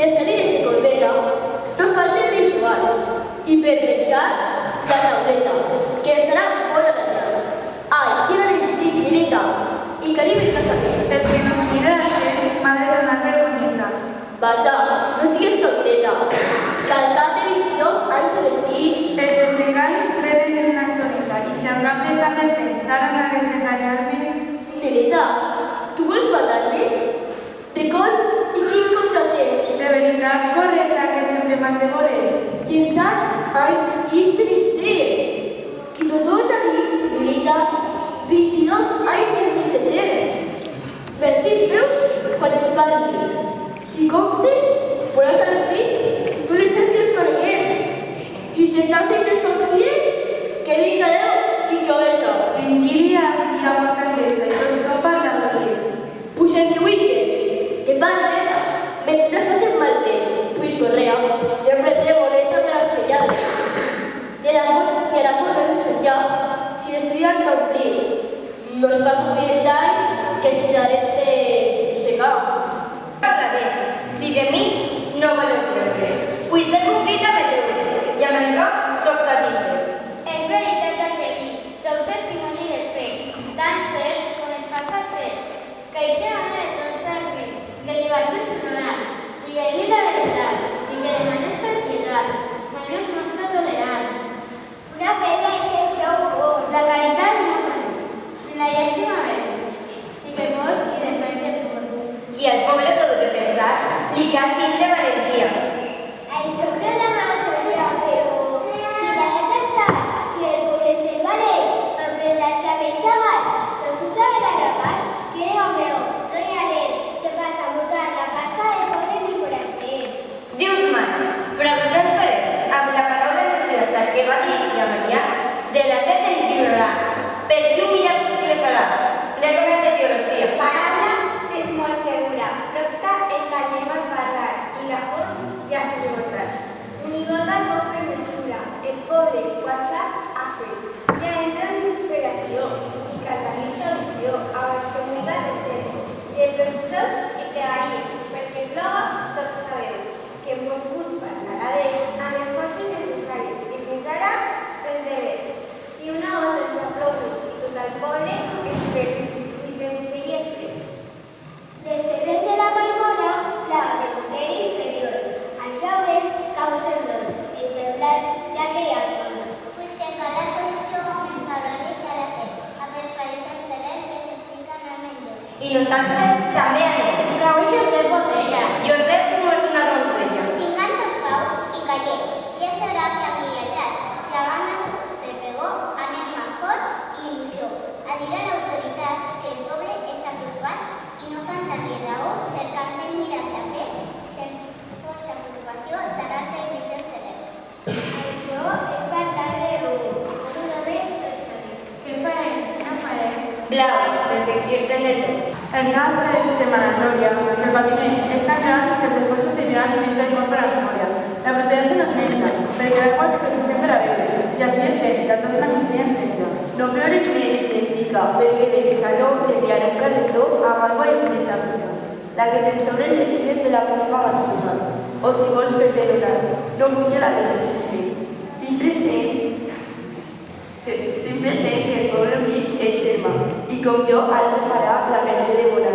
les cadires de corbeta no fan servir suar i per menjar la tauleta, que estarà fora la terra. Ai, quina l'estic, Lilita, i que arribi a casa meva. El que nos mira la gent m'ha de donar vergonyeta. Vaja, no sigues tonteta, que al cap de 22 anys de vestits... Els desenganys venen en una estoneta i si em van pegar de pensar en a desenganyar-me... Lilita, tu vols matar-me? Record i quin contratemps. De veritat, correcta, que sempre m'has de voler. I en tants anys i és triste. Que t'ho torna a dir, Lilita, 22 anys de festeig. Per fi veus quan et parli. Si comptes, veuràs al fi, tu li saps que els coneguem. I si estàs i desconfies, que vinga Déu i que ho veja. En Gili hi ha molta lletja i tot són parladories. Pues el que vulgui, que parle, mentre no es facin malbé, pues correa, sempre té boleta per als fellades. I a la forma d'ensenyar, si l'estudiant no omplir, no es passa un mirall que si darem de secar. Parla bé, si de mi no voleu creure, vull ser complit amb el deure, i amb això soc satisfet. És veritat el que dic, sou testimoni del fet, tan cert com es passa cert, que eixa home de tot servir, que li vaig explorar, i que li la veritat, i que demanes per pietat, mai no es mostra tolerant. Una pedra és el seu cor, la caritat no cal, la llàstima bé, i que pot i depèn del pot. I al poble tot de pensar, li cal tindre valentia. El sobre la mà sobra, però qui l'ha de tastar, que el poble se'n valer, enfrontar-se a pell segat, resulta ben agrapat, que homeo, no hi ha res, que passa a mutar la pasta del pobre ni foraster. Dius mal, però us en faré, amb la paraula entusiasta que va dir la Maria, de la set ens lliurarà, perquè un miracle que le farà, ple com és de teologia. Paraula és molt segura, procta en la llengua al parlar, i la font ja s'ha demostrat. Unigota el poble mesura, el poble quan sap ha fet. Ja entra en desesperació, i cal tenir solució a les comunitats de ser. I els professors hi pegarien, perquè prova tots sabeu que hem volgut parlar a Déu amb les forces necessàries, i fins ara res de bé. I una volta ens ha plogut, i tot el poble és fet, i que ens sigui espret. Les terres de la Maimona, la de Monteri inferior, als llaures causen dolor, els semblats d'aquella forma. Pues que cal la solució en cabrones a la fe, a per falles al terrer que s'estiquen al menjor. I nosaltres també anem. Raúl Josep Botella. Josep no és una donzella. Tingan tos pau i calleu, ja sabrà que amb lleialtat, que abans del pregó anem amb cor i il·lusió, a dir a l'autoritat que el poble està preocupat i no fan tant ni raó cercant el miracle a fer, sense força preocupació d'anar per Vicent Ferrer. Això és per tal de un home tot saber. Què farem? No farem. Blau, sense exir-se en el tot. El cas és de Manatòria, que el patiment és tan gran que els esforços seguiran dins del món per la memòria. La brutalitat se nos menja, perquè l'aigua que se sempre a veure. Si així estem, que a tots la misèria ens menja. No plores més, indica, perquè de Saló te enviaré un carretó amb aigua i un la vida. La que te'n sobren les illes me la pots magatzemar. O si vols per perdonar, no puja la desesperes. Tinc present que el poble mig és germà, i com jo, altre farà la mercè de bona.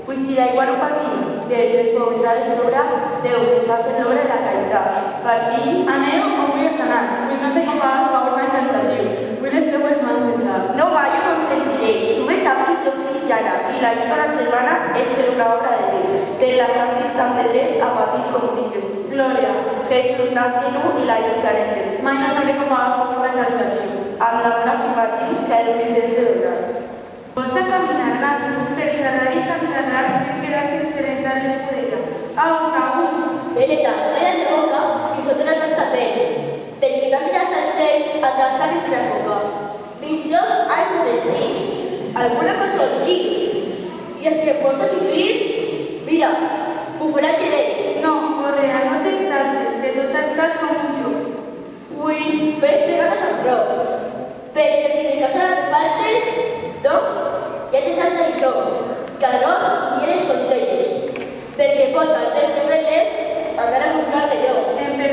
Pues si l'aigua no patim, perquè el poble ha de sobra, Déu ens fa fer l'obra de la caritat. Partim. Aneu on vull sanar, vull no sé com va el favor tan caritatiu. Vull les teues mans besar. No, ma, jo no em sentiré. Tu bé saps que soc cristiana i l'ajuda a la germana és fer una obra de Déu. Per la santitat tant de dret a patir com tinc Jesús. Glòria. Jesús nasquinu i la jutjarem de Déu. Mai no sabré com va el favor tan caritatiu. Amb l'amor afirmatiu que el tens de donar. Vols a caminar ràpid per xerrar i tan xerrar sense quedar sense rentar l'escudella. Au, au! Veleta, calla de boca i sotra tanta fe, perquè no aniràs al cel a tastar en una boca. 22 anys de destins, alguna cosa us dic. I els que em pots xupir, mira, bufarà que veig. No, Correa, no t'exaltes, que tot ha estat com un joc. Pues ves pegades amb prou, perquè si de casa et faltes, doncs ja te saps d'això, que no hi eres costelles, perquè pot altres de velles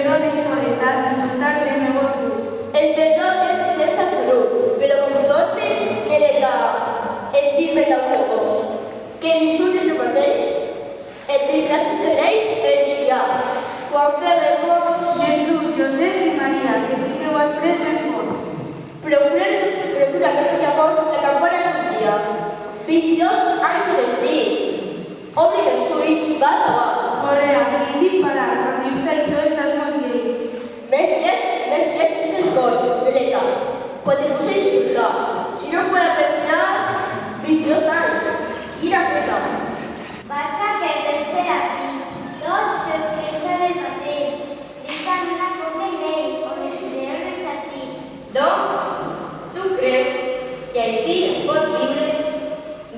perdone por insultarte en el voto. El perdón es absoluto, pero como torpes el dir-me vos, que l'insultes el mateix, el desgràcies seréis el dirà. Quan bebemos, Jesús, Josep i Maria, que sí que ho has pres ben fort. procura que mi amor la campana d'un dia. 22 anys vestits. Obri els ulls, va acabar. Correa, ni disparar, quan dius això estàs molt lleig. Més lleig és el cor de l'edat. Quan te posa a insultar. Si no fuera per mirar, 22 anys. Quina feta. Vaig a perdre Serafí, tots pensen el mateix. Deixa'm una copa d'ells, on el podreu resarcir. Doncs, tu creus que així es pot viure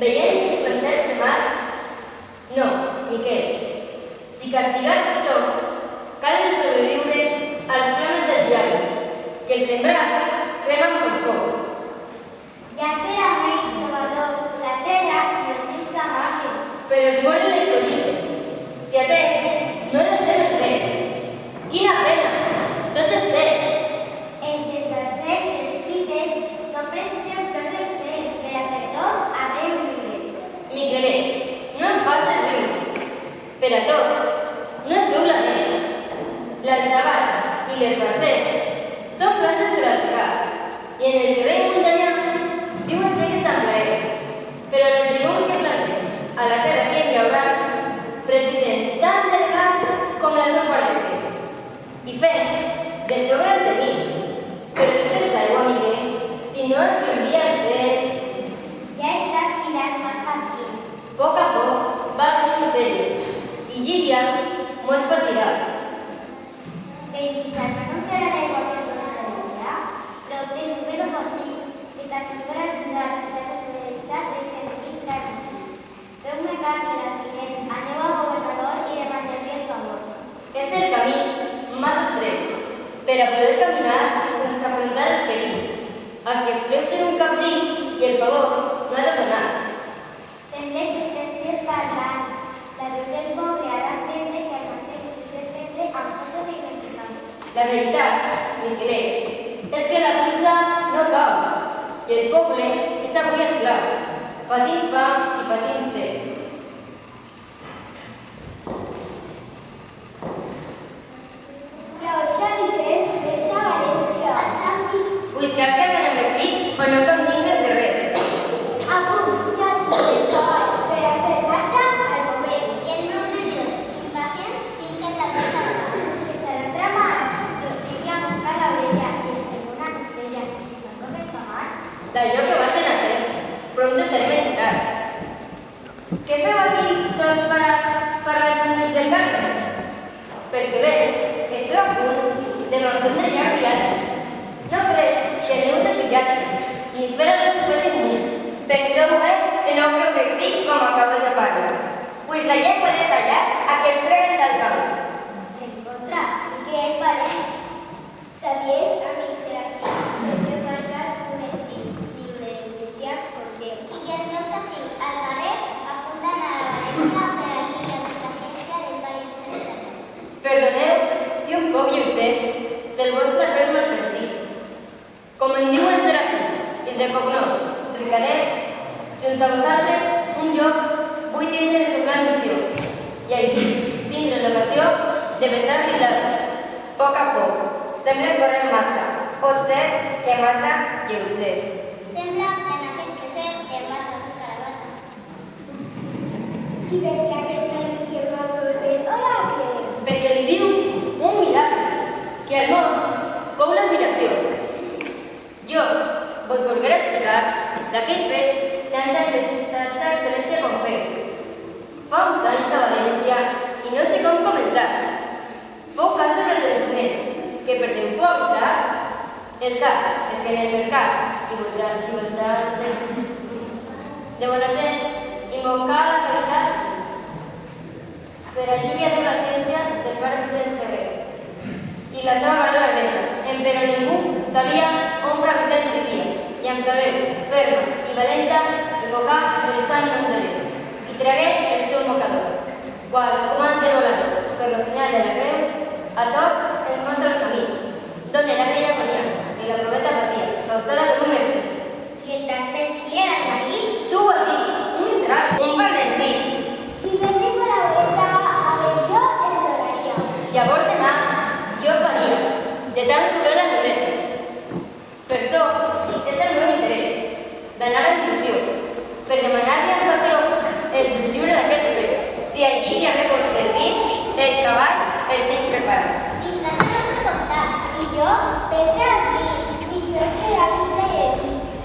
veient els planters de març? No, Miquel. Si castigats som, cal sobreviure als flames del diari, que el sembrat crema amb el foc. Ja serà menys, Salvador, la terra no és inflamable. Però es moren les collites. Si a temps no les fem el dret. Quina pena! Tot és cert. Els versets escrites no precisen plor del cel, per a perdó ha de viure. Miquelet, no em facis riure. Per a tots, no es veu la neta. L'alçabat i les barcet són plantes per al segar, i en el terreny muntanyà viuen seques amb plaer. Però les llegums que plantem a la terra que hi haurà precisen tant de regat com la son per fer. I fem de sobre el tenir. Però el que és d'aigua, Miquel, si no ens envia el cel, Ja estàs mirant massa aquí. poc a poc va venir celles i Llíria molt per tirar. El dissabte no serà l'aigua que no s'ha però té el número possible, que també per ajudar a naturalitzar el sentit d'anunci. Feu-me cas, Serafí, aneu al governador i demanar-li el favor. És el camí més estret per a poder caminar sense afrontar el perill, el que es creu ser un cabdí i el favor no ha de donar. Sembles essències parlant. La veu del pobre ha d'entendre que el nostre és defendre amb tots els identificants. La veritat, Miquelet, és que la pluja no cau i el poble és avui esclau, patint fam i patint set. Claustre Vicenç, ves a València. Pues que queden en el pit o no som dignes de res. A punt, ja tinc el cavall per a fer marxa al moment. I el meu nerviós, impacient, tinc que tapar. Estarà tramat. Jo estic a buscar l'orella i espero una costella. I si no sos enfamat, D'allò que vas a fer, pront estarem enterats. Què feu així tots parats parlant des del carme? Perquè ves, esteu a punt de mantenir llarg viatge. No crec que ni un desviatge, ni fer algun fet immunt. Penseu bé que no creu que sí com acabo de parlar. Pues la llei puede tallar a que es treguen del camp. en contra, sí que és valent. Sabies, amic Serafí, que s'ha marcat un estil lliure del bestiar conscient. I que els llocs així, al carrer, apunten a la València per a guiar la ciència del Pare Vicent. Perdoneu si un poc lleuger del vostre fer malpensit. Com en diuen Serafí, i de cognom, Ricadet, junt a vosaltres, un lloc vull tindre de semblant missió, i així tindre l'ocasió de besar-li l'altre. Poc a poc, sembles correr massa, pot ser que massa lleuger. Sembla que en aquest quefer em vas a la carabassa. I per què aquesta il·lusió va volver oracle? Perquè li diu un miracle, que al món fou l'admiració. Jo us volgué explicar d'aquell fet tanta excel·lència com feu. Fa uns anys a València i no sé com començar. Fou cas de resentiment, que per què us ho avisar? El cas és que en el mercat igualtat de bona gent invocava la caritat per allí hi havia la ciència del pare Vicent Ferrer. I la seva mare la venda, però ningú sabia on fra Vicent vivia. I em sabeu, ferma i valenta, invocà el sant nom de Déu. I tragué el seu mocador, qual, com antes volador, per lo senyal de la creu, A tots ens mostra el camí. D'on era aquella agonia, i la proveta patia, causada per un mestre. I entonces, qui era el marit? Tu ho has dit, un miserable, un valentí. Si també fos la veritat, a veure, jo els donaria. Llavors demà, jo faria, de tant cobrar la noblesa. Per això, és el meu interès, d'anar a l'il·lusió, per demanar-li a l'ocasió el llibre d'aquest pes. Si allí ja me pot servir, el cavall el tinc preparat. Tindràs al nostre costat, i jo, pese a dir, pitjor serà l'imple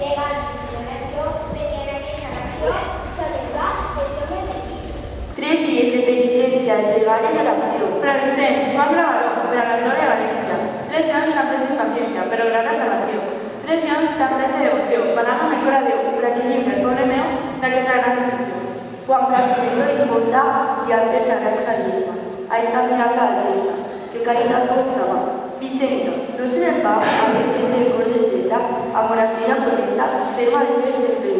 legal d'oració, perquè en aquesta nació s'eleva els homes de Cristo. 3 dies de penitència, de pregària i d'oració. Previsem, Juan Bravaró, per a la glòria de Galícia. 3 anys també d'impaciència, però gran la salvació. 3 anys també de devoció, parlant amb el cor a Déu, per a que llibre el poble meu d'aquesta gran missió. Quan Blasfemo imposa i altres a gran saviesa, a esta mirada altesa, que caritat començava. Vicenta, no se del va a ver del cor despesa, amb oració i amb promesa, ferma de fer sempre.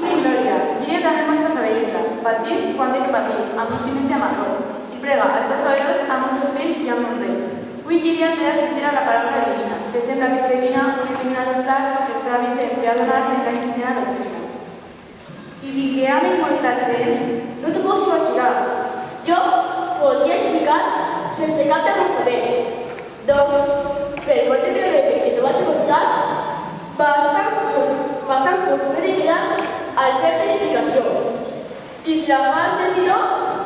Sí, Glòria, diria també mostra sa bellesa. Patís quan té que patir, amb un silenci amargós, i prega al Todopoderós amb un sospir i amb un res. Avui diria que d'assistir a la paraula divina, que sembla que és divina, una divina templar, que per a Vicent ha donat en la cristiana doctrina. I que ha molta gent. No t'ho pots imaginar. Jo podria explicar sense cap de saber. Doncs, per quant de breve que t'ho vaig a contar, bastant curt m'he de quedar al fer-te explicació. I si la fas de tiró,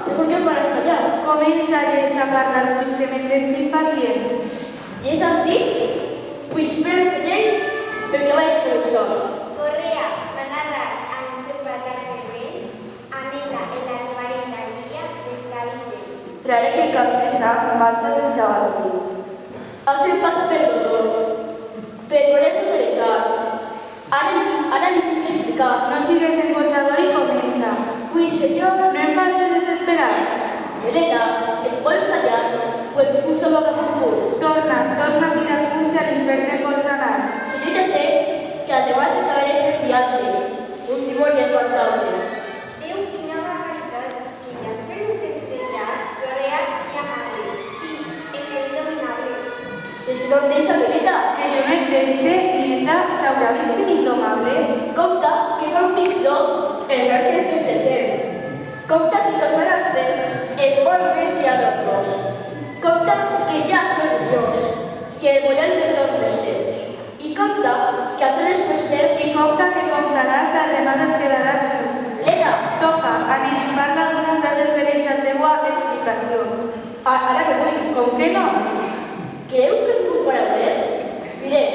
segur que em faràs callar. Comença esta parla tristament impacient. I és així? Pues prens llei perquè vaig per el sol. Correa va narrar amb el seu parlar fervent, anhela en la reverenda guia del Flavice. Traré que el camí de sang marxa sense abatir. Això em passa per dolor, per voler tutorejar. Ara li tinc que explicar. No sigues encotxador i comença. Ui, senyor, No em facis desesperar. Helena, et vols callar o et fus la boca com cul? Torna a tirar punts a l'infern vols anar. Si jo ja sé que al demà t'acabaré estudiant-me, un dimoni espantable. Déu, quina barbaritat! Quines preguntes d'ella, Corea i amable, tics, indominable. Si és que no em deixa, Helena, Que jo no et deixe, Linda, s'haurà vist indomable. compta que són 22 els ángeles del cielo. Compta que tornarà a fer el món més piadosos. Compta que ja són Dios i el voler de tots els seus. I compta que a soles qüestem I compta que comptaràs, además et quedaràs nu. Helena, Toca, anem, parla algunes dades per eixa teua explicació. ara no vull. Com que no? Creus que es puc parar bé? Mireu,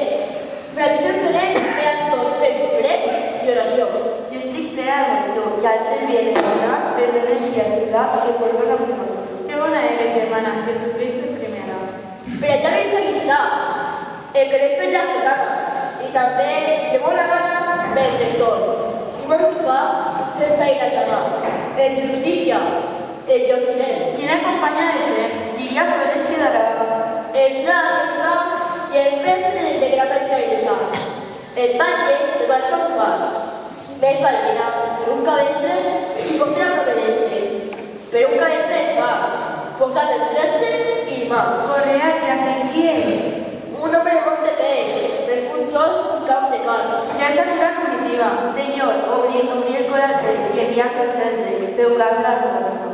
previsió diferent per a tots fent prec i oració. Jo estic plena d'emoció i al ser bien entonat, perdona i llibertat que perdona mi emoció. Que bona eres, germana, que sofreix en primera. Per allà veus aquí està, el que l'hem fet la serrana, i també de bona gana del rector. I vols que fa sense ir a acabar. En justícia, el lloctinent, Quina companya de gent. Diria soles quedarà. el jurat del pla i el mestre de gramàtica i de sants. El batlle el va ser fals. Més valera, un cabestre i posar el obedestre. Però un cabestre és fals, posar el 13 i mans. Correa, ja que qui és? Un home de món de peix, del punxós un camp de calç. Ja esta serà comitiva. Senyor, obri el cor al rei i enviar al centre, feu cas de la rodatura.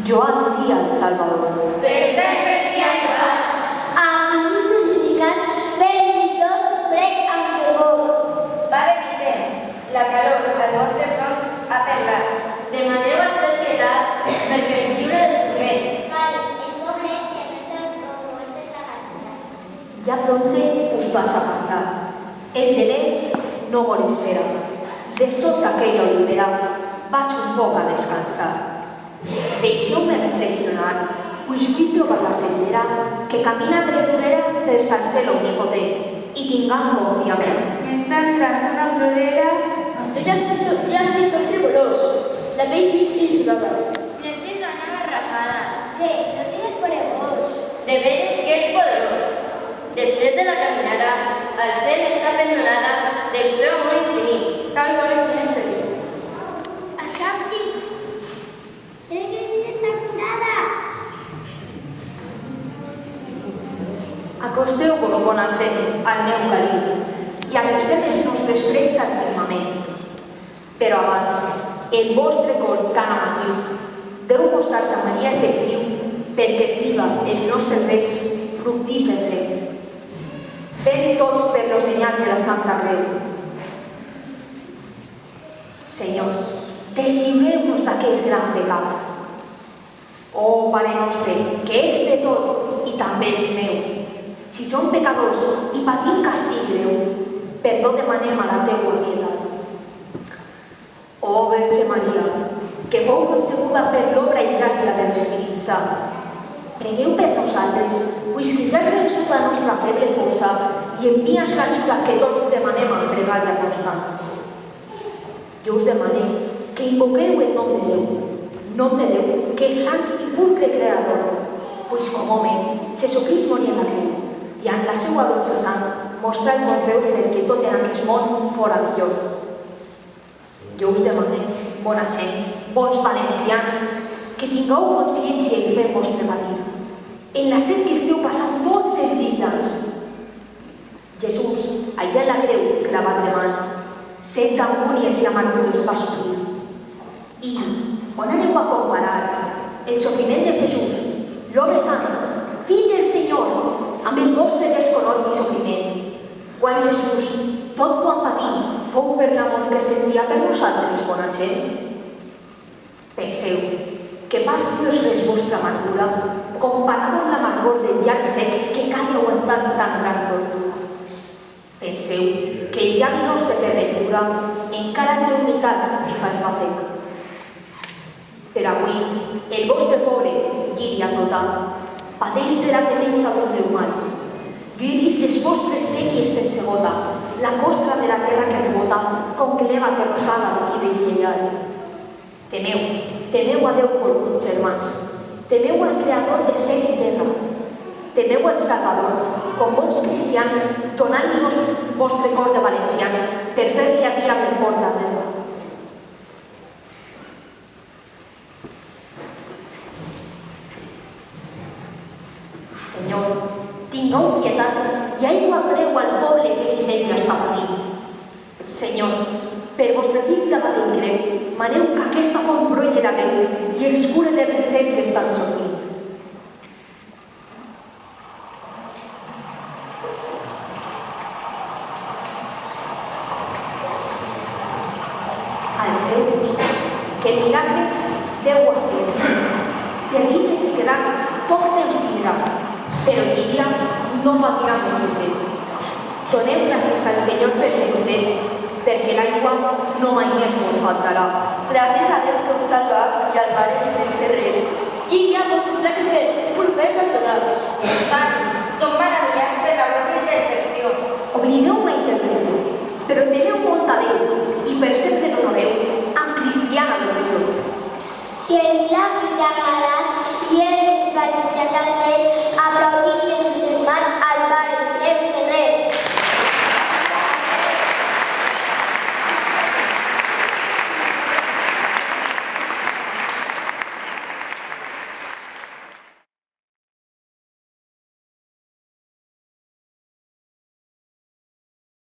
Jo ansia el Salvador. Per sempre s'hi ha llevat. A Jesús crucificat, fent dos prec amb fervor. Pare Vicent, la calor al vostre front ha perlat. Demaneu al cel pietat perquè ens lliure del turment. Vale, el poble que no el promotor de la cantidad. Ja prompte us vaig a parlar. El deler no vol esperar. De sota aquella olivera vaig un poc a descansar. Deixeu-me reflexionar pues vull trobar la sendera que camina dreturera per Sant Cel omnipotent i tinguem confiament. M'està entrant una plorera. Jo ja estic tot tremolós. La pell crispada. Les vindrà una barracada. Che, no sigues peregós. De veres que és poderós. Després de la caminada, el cel està fent donada del seu amor infinit. Cal veure quin és perill. Això em dic. El que dius està curada. Acosteu-vos, bona gent, al meu caliu i alcem els nostres precs al firmament. Però abans, el vostre cor tan amatiu deu mostrar-se a Maria efectiu perquè siga el nostre res fructífer dret. Fem tots per lo senyal de la Santa Creu. Senyor, deslliureu-nos d'aquest gran pecat. Oh, Pare nostre, que ets de tots i també ets meu. Si som pecadors i patim castig greu, perdó demanem a la teua pietat. Oh, Verge Maria, que fou concebuda per l'obra i gràcia de l'Espírit Sant, pregueu per nosaltres, pues que ja has vençut la nostra feble força i envies l'ajuda que tots demanem amb pregària constant. Jo us demanem que invoqueu el nom de Déu, que és sant i pulcre creador, pues com home, Jesucrist moria en la creu, i en la seva dolça sang mostra el conreu perquè tot en aquest món fora millor. Jo us demanem, bona gent, bons valencians, que tingueu consciència i fem vostre patir, en la set que esteu passant tots els gitans. Jesús, allà en la creu, clavat de mans, set angúnies i amargures va sofrir. I on aneu a comparar el sofriment de Jesús, l'home sant, fill del Senyor, amb el vostre desconhort i sofriment, quan Jesús, tot quan patir, fou per l'amor que sentia per nosaltres, bona gent? Penseu que pas no és res vostra amargura comparada amb l'amargor del llac sec que cal aguantar tan gran tortura. Penseu que el llavi nostre per ventura encara té humitat i fa esbafec. Però avui, el vostre pobre, Llíria tota, pateix de la temença d'un reumal. Jo he vist els vostres sèquies sense gota, la costra de la terra que rebota, com cleva terrossada i deslleial. Temeu a Déu, volguts germans, temeu al Creador de cel i terra, temeu al Salvador, com bons cristians, donant-li vostre cor de valencians per fer-li a dia més fort a terra. Senyor, tingueu pietat i aigua doneu al poble que misèria està patint. Senyor, per vostre fill clavat en creu, maneu que aquesta font brolle la veu i els cure de reset que estan sofrint. Als seus, que el miracle Déu ho ha fet. Terribles i quedats tot temps tindrà, però Llíria no patirà més de set. Doneu gràcies al Senyor per l'hem fet, perquè l'aigua no mai més us faltarà. Gràcies a Déu som salvats i al Pare Vicent Ferrer. Llíria, vos tindrà que fer un bé cantonats. Som meravillats per la vostra intercessió. Oblideu la intervenció, però teniu molt a Déu i per sempre l'honoreu amb cristiana devoció. Si el milagre t'ha agradat i el valencià t'ha set, aplaudeu.